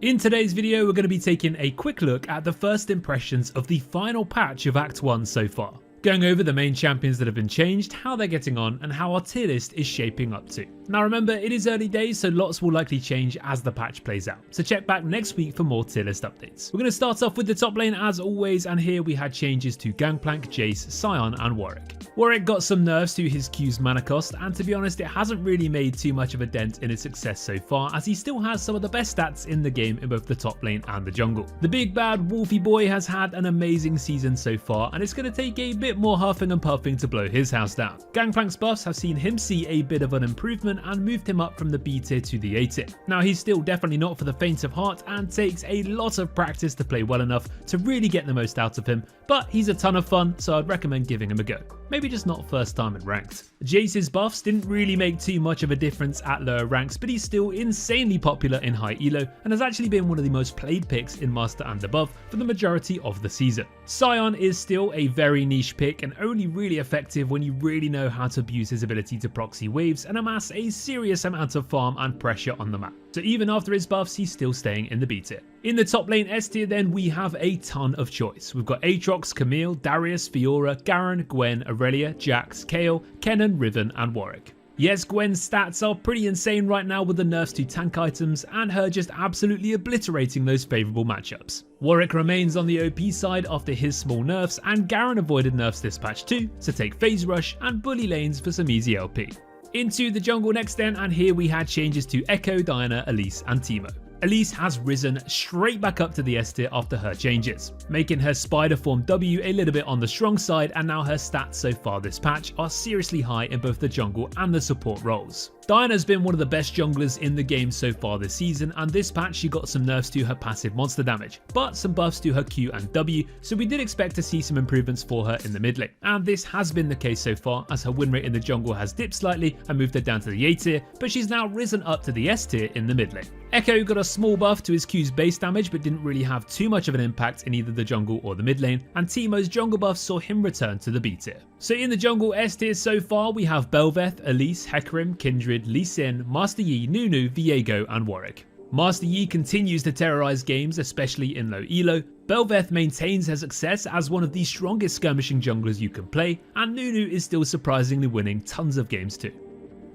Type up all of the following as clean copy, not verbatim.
In today's video, we're going to be taking a quick look at the first impressions of the final patch of Act 1 so far, going over the main champions that have been changed, how they're getting on, and how our tier list is shaping up to. Now remember, it is early days, so lots will likely change as the patch plays out, so check back next week for more tier list updates. We're going to start off with the top lane as always, and here we had changes to Gangplank, Jayce, Sion, and Warwick. Warwick got some nerfs to his Q's mana cost, and to be honest, it hasn't really made too much of a dent in his success so far, as he still has some of the best stats in the game in both the top lane and the jungle. The big bad Wolfie boy has had an amazing season so far, and it's going to take a bit more huffing and puffing to blow his house down. Gangplank's buffs have seen him see a bit of an improvement and moved him up from the B tier to the A tier. Now he's still definitely not for the faint of heart and takes a lot of practice to play well enough to really get the most out of him, but he's a ton of fun, so I'd recommend giving him a go. Maybe just not first time in ranked. Jayce's buffs didn't really make too much of a difference at lower ranks, but he's still insanely popular in high elo and has actually been one of the most played picks in Master and above for the majority of the season. Sion is still a very niche pick and only really effective when you really know how to abuse his ability to proxy waves and amass a serious amount of farm and pressure on the map. So even after his buffs, he's still staying in the B tier. In the top lane S tier then, we have a ton of choice. We've got Aatrox, Camille, Darius, Fiora, Garen, Gwen, Aurelia, Jax, Kayle, Kennen, Riven, and Warwick. Yes, Gwen's stats are pretty insane right now with the nerfs to tank items and her just absolutely obliterating those favourable matchups. Warwick remains on the OP side after his small nerfs, and Garen avoided nerfs this patch too, so take phase rush and bully lanes for some easy LP. Into the jungle next then, and here we had changes to Ekko, Diana, Elise, and Teemo. Elise has risen straight back up to the S tier after her changes, making her spider form W a little bit on the strong side, and now her stats so far this patch are seriously high in both the jungle and the support roles. Diana's been one of the best junglers in the game so far this season, and this patch she got some nerfs to her passive monster damage, but some buffs to her Q and W, so we did expect to see some improvements for her in the mid lane. And this has been the case so far, as her win rate in the jungle has dipped slightly and moved her down to the A tier, but she's now risen up to the S tier in the mid lane. Ekko got a small buff to his Q's base damage, but didn't really have too much of an impact in either the jungle or the mid lane, and Teemo's jungle buff saw him return to the B tier. So in the jungle S tier so far, we have Bel'Veth, Elise, Hecarim, Kindred, Lee Sin, Master Yi, Nunu, Viego, and Warwick. Master Yi continues to terrorize games, especially in low elo. Bel'Veth maintains her success as one of the strongest skirmishing junglers you can play, and Nunu is still surprisingly winning tons of games too.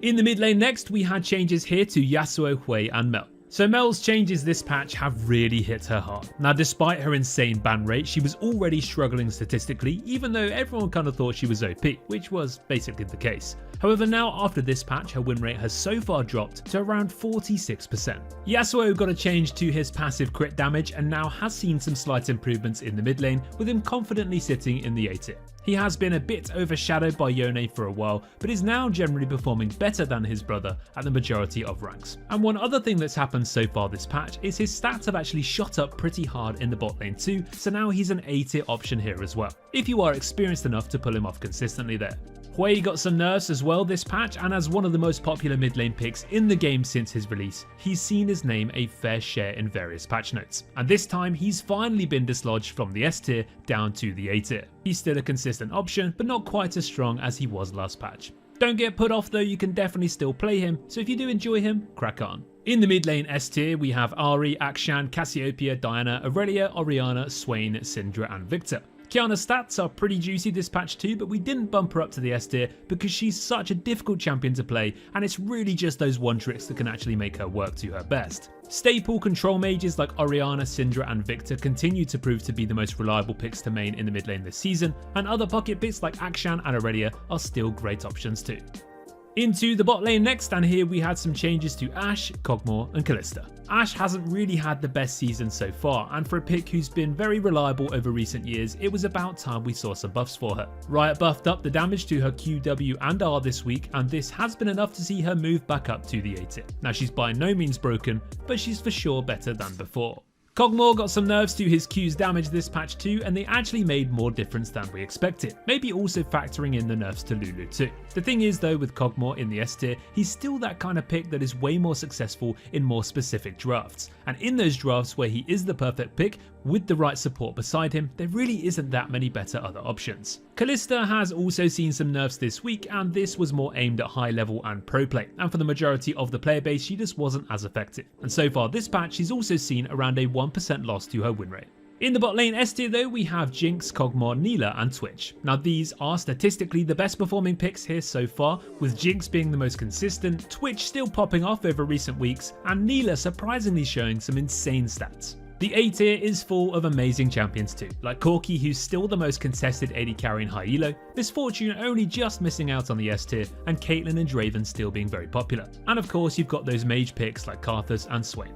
In the mid lane next, we had changes here to Yasuo, Hwei, and Mel. So Mel's changes this patch have really hit her hard. Now despite her insane ban rate, she was already struggling statistically, even though everyone kind of thought she was OP, which was basically the case. However, now after this patch, her win rate has so far dropped to around 46%. Yasuo got a change to his passive crit damage and now has seen some slight improvements in the mid lane, with him confidently sitting in the A tier. He has been a bit overshadowed by Yone for a while, but is now generally performing better than his brother at the majority of ranks. And one other thing that's happened so far this patch is his stats have actually shot up pretty hard in the bot lane too, so now he's an A tier option here as well, if you are experienced enough to pull him off consistently there. Hwei got some nerfs as well this patch, and as one of the most popular mid lane picks in the game since his release, he's seen his name a fair share in various patch notes. And this time he's finally been dislodged from the S tier down to the A tier. He's still a consistent option, but not quite as strong as he was last patch. Don't get put off though, you can definitely still play him, so if you do enjoy him, crack on. In the mid lane S tier, we have Ahri, Akshan, Cassiopeia, Diana, Aurelia, Orianna, Swain, Syndra, and Victor. Qiyana's stats are pretty juicy this patch too, but we didn't bump her up to the S tier because she's such a difficult champion to play, and it's really just those one tricks that can actually make her work to her best. Staple control mages like Orianna, Syndra, and Victor continue to prove to be the most reliable picks to main in the mid lane this season, and other pocket picks like Akshan and Aurelia are still great options too. Into the bot lane next, and here we had some changes to Ashe, Kog'Maw, and Kalista. Ashe hasn't really had the best season so far, and for a pick who's been very reliable over recent years, it was about time we saw some buffs for her. Riot buffed up the damage to her Q, W, and R this week, and this has been enough to see her move back up to the A tier. Now she's by no means broken, but she's for sure better than before. Kog'Maw got some nerfs to his Q's damage this patch too, and they actually made more difference than we expected, maybe also factoring in the nerfs to Lulu too. The thing is though, with Kog'Maw in the S tier, he's still that kind of pick that is way more successful in more specific drafts, and in those drafts where he is the perfect pick, with the right support beside him, there really isn't that many better other options. Kalista has also seen some nerfs this week, and this was more aimed at high level and pro play, and for the majority of the player base she just wasn't as effective. And so far this patch she's also seen around a 1% loss to her win rate. In the bot lane S tier though, we have Jinx, Kog'Maw, Nilah and Twitch. Now these are statistically the best performing picks here so far, with Jinx being the most consistent, Twitch still popping off over recent weeks, and Nilah surprisingly showing some insane stats. The A tier is full of amazing champions too, like Corki, who's still the most contested AD carry in high elo, Misfortune only just missing out on the S tier, and Caitlyn and Draven still being very popular. And of course you've got those mage picks like Karthus and Swain.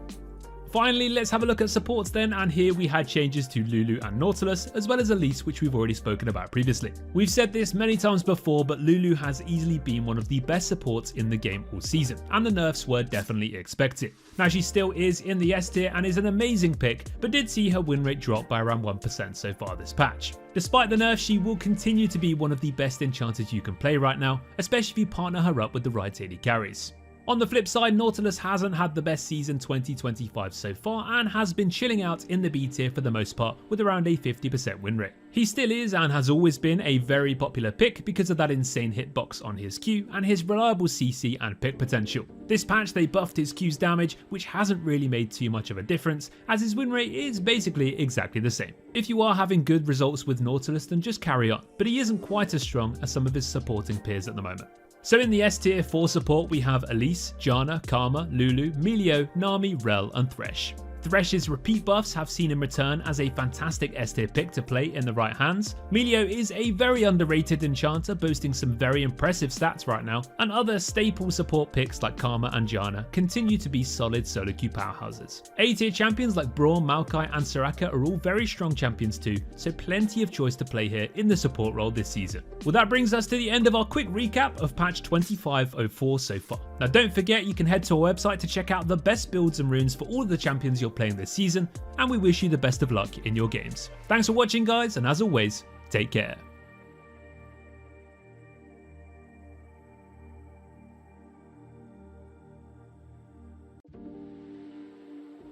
Finally, let's have a look at supports then, and here we had changes to Lulu and Nautilus, as well as Elise, which we've already spoken about previously. We've said this many times before, but Lulu has easily been one of the best supports in the game all season, and the nerfs were definitely expected. Now she still is in the S tier and is an amazing pick, but did see her win rate drop by around 1% so far this patch. Despite the nerf, she will continue to be one of the best enchanters you can play right now, especially if you partner her up with the right AD carries. On the flip side, Nautilus hasn't had the best season 2025 so far and has been chilling out in the B tier for the most part with around a 50% win rate. He still is and has always been a very popular pick because of that insane hitbox on his Q and his reliable CC and pick potential. This patch they buffed his Q's damage, which hasn't really made too much of a difference as his win rate is basically exactly the same. If you are having good results with Nautilus, then just carry on, but he isn't quite as strong as some of his supporting peers at the moment. So in the S tier for support we have Elise, Janna, Karma, Lulu, Melio, Nami, Rell and Thresh. Thresh's repeat buffs have seen him return as a fantastic S tier pick to play in the right hands. Melio is a very underrated enchanter boasting some very impressive stats right now, and other staple support picks like Karma and Janna continue to be solid solo queue powerhouses. A tier champions like Braum, Maokai and Soraka are all very strong champions too, so plenty of choice to play here in the support role this season. Well, that brings us to the end of our quick recap of patch 2504 so far. Now don't forget you can head to our website to check out the best builds and runes for all of the champions you're playing this season, and we wish you the best of luck in your games. Thanks for watching guys, and as always, take care.